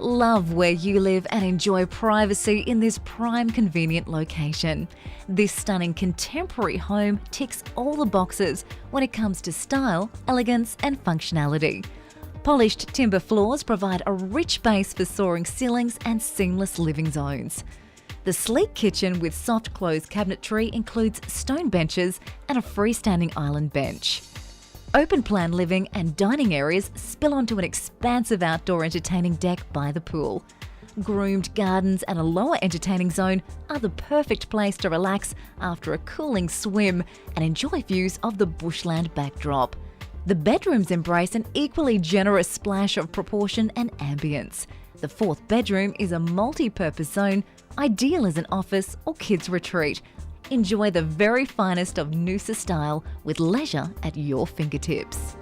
Love where you live and enjoy privacy in this prime convenient location. This stunning contemporary home ticks all the boxes when it comes to style, elegance and functionality. Polished timber floors provide a rich base for soaring ceilings and seamless living zones. The sleek kitchen with soft closed cabinetry includes stone benches and a freestanding island bench. Open-plan living and dining areas spill onto an expansive outdoor entertaining deck by the pool. Groomed gardens and a lower entertaining zone are the perfect place to relax after a cooling swim and enjoy views of the bushland backdrop. The bedrooms embrace an equally generous splash of proportion and ambience. The fourth bedroom is a multi-purpose zone, ideal as an office or kids' retreat. Enjoy the very finest of Noosa style with leisure at your fingertips.